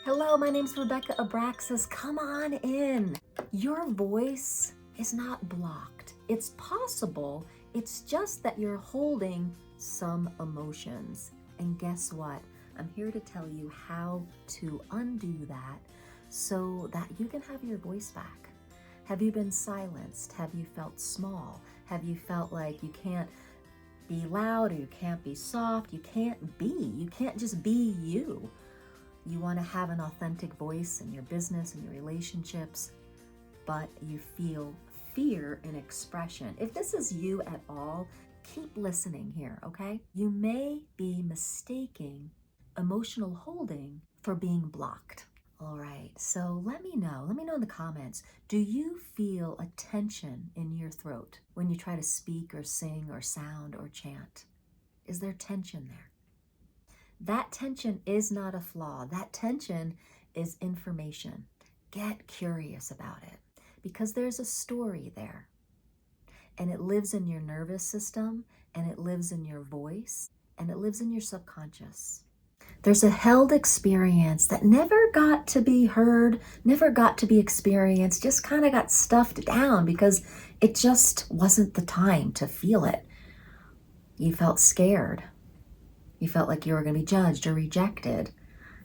Hello, my name's Rebecca Abraxas. Come on in. Your voice is not blocked. It's possible. It's just that you're holding some emotions. And guess what? I'm here to tell you how to undo that so that you can have your voice back. Have you been silenced? Have you felt small? Have you felt like you can't be loud or you can't be soft? You can't be. You can't just be you. You want to have an authentic voice in your business and your relationships, but you feel fear in expression. If this is you at all, keep listening here, okay? You may be mistaking emotional holding for being blocked. All right, so let me know in the comments, do you feel a tension in your throat when you try to speak or sing or sound or chant? Is there tension there? That tension is not a flaw. That tension is information. Get curious about it because there's a story there, and it lives in your nervous system, and it lives in your voice, and it lives in your subconscious. There's a held experience that never got to be heard, never got to be experienced, just kind of got stuffed down because it just wasn't the time to feel it. You felt scared. You felt like you were going to be judged or rejected.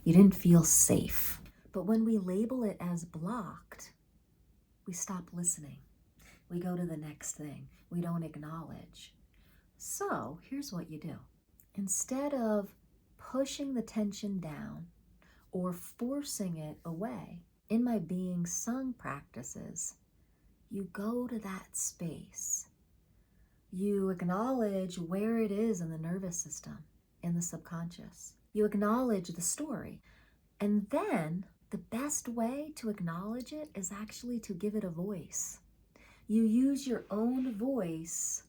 You didn't feel safe. But when we label it as blocked, we stop listening. We go to the next thing. We don't acknowledge. So here's what you do. Instead of pushing the tension down or forcing it away, in my being sung practices, you go to that space. You acknowledge where it is in the nervous system, in the subconscious. You acknowledge the story. And then the best way to acknowledge it is actually to give it a voice. You use your own voice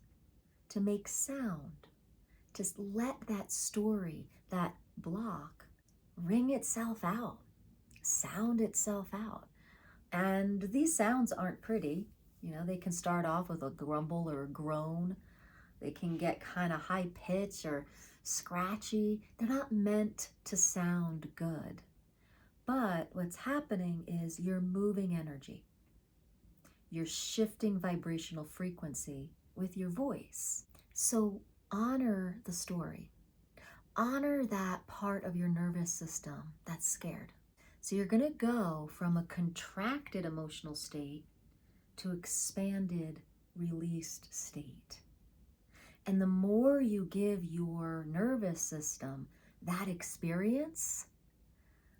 to make sound, to let that story, that block, ring itself out, sound itself out. And these sounds aren't pretty. You know, they can start off with a grumble or a groan. They can get kind of high pitch or scratchy. They're not meant to sound good. But what's happening is you're moving energy. You're shifting vibrational frequency with your voice. So honor the story. Honor that part of your nervous system that's scared. So you're going to go from a contracted emotional state to expanded, released state. And the more you give your nervous system that experience,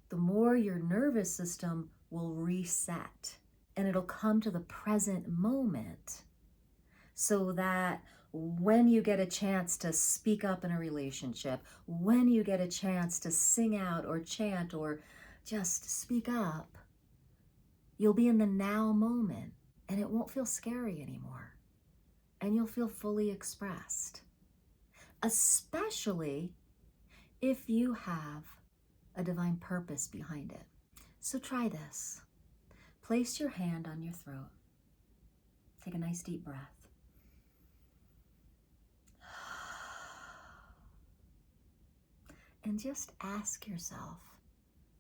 the more your nervous system will reset and it'll come to the present moment so that when you get a chance to speak up in a relationship, when you get a chance to sing out or chant or just speak up, you'll be in the now moment and it won't feel scary anymore. And you'll feel fully expressed, especially if you have a divine purpose behind it. So try this. Place your hand on your throat. Take a nice deep breath. And just ask yourself,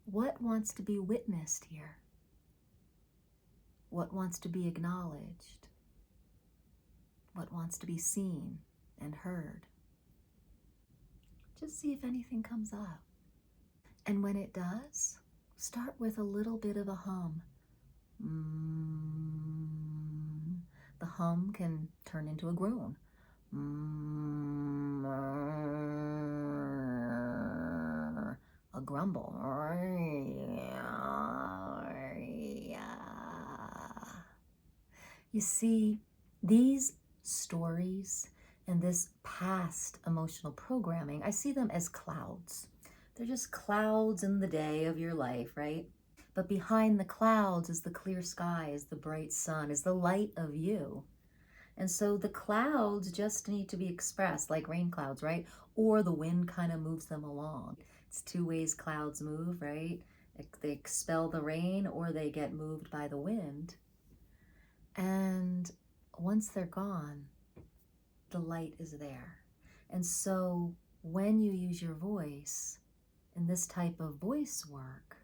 what wants to be witnessed here? What wants to be acknowledged? What wants to be seen and heard? Just see if anything comes up. And when it does, start with a little bit of a hum. The hum can turn into a groan. A grumble. You see, these stories and this past emotional programming, I see them as clouds. They're just clouds in the day of your life, right? But behind the clouds is the clear sky, is the bright sun, is the light of you. And so the clouds just need to be expressed like rain clouds, right? Or the wind kind of moves them along. It's two ways clouds move, right? They expel the rain or they get moved by the wind. And once they're gone, the light is there. And so when you use your voice in this type of voice work,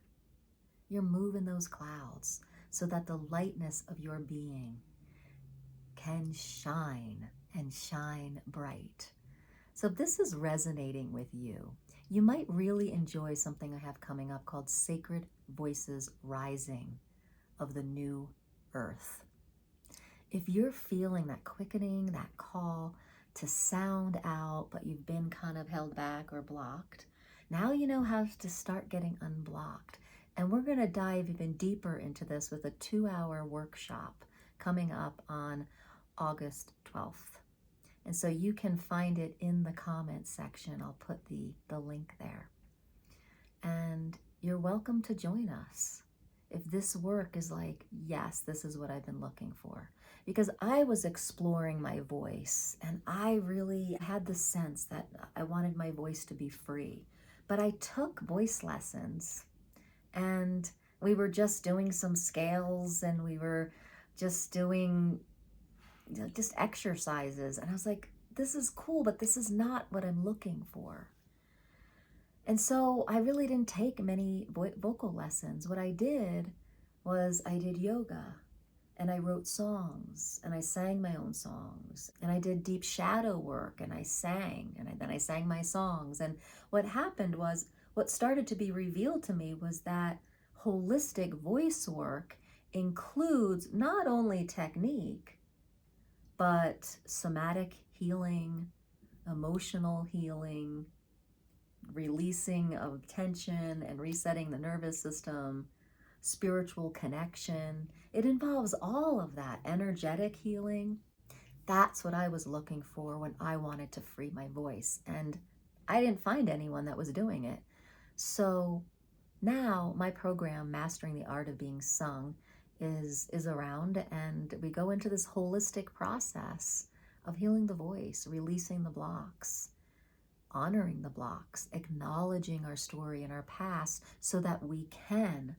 You're moving those clouds so that the lightness of your being can shine and shine bright. So if this is resonating with you, you might really enjoy something I have coming up called Sacred Voices Rising of the New Earth. If you're feeling that quickening, that call to sound out, but you've been kind of held back or blocked, now you know how to start getting unblocked. And we're going to dive even deeper into this with a 2-hour workshop coming up on August 12th. And so you can find it in the comments section. I'll put the link there. And you're welcome to join us. If this work is like, yes, this is what I've been looking for. Because I was exploring my voice and I really had the sense that I wanted my voice to be free. But I took voice lessons and we were just doing some scales and we were just doing just exercises. And I was like, this is cool, but this is not what I'm looking for. And so I really didn't take many vocal lessons. What I did was I did yoga and I wrote songs and I sang my own songs and I did deep shadow work and I sang and then I sang my songs. And what happened was what started to be revealed to me was that holistic voice work includes not only technique, but somatic healing, emotional healing, releasing of tension and resetting the nervous system, spiritual connection. It involves all of that, energetic healing. That's what I was looking for when I wanted to free my voice. And I didn't find anyone that was doing it. So now my program, Mastering the Art of Being Sung, is around, and we go into this holistic process of healing the voice, releasing the blocks, honoring the blocks, acknowledging our story and our past so that we can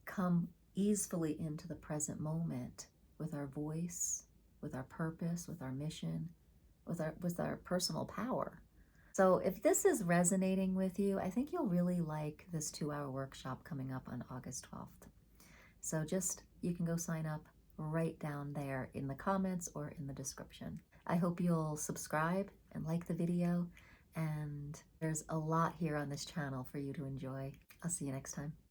come easily into the present moment with our voice, with our purpose, with our mission, with our personal power. So if this is resonating with you, I think you'll really like this 2-hour workshop coming up on August 12th. So you can go sign up right down there in the comments or in the description. I hope you'll subscribe and like the video, and there's a lot here on this channel for you to enjoy. I'll see you next time.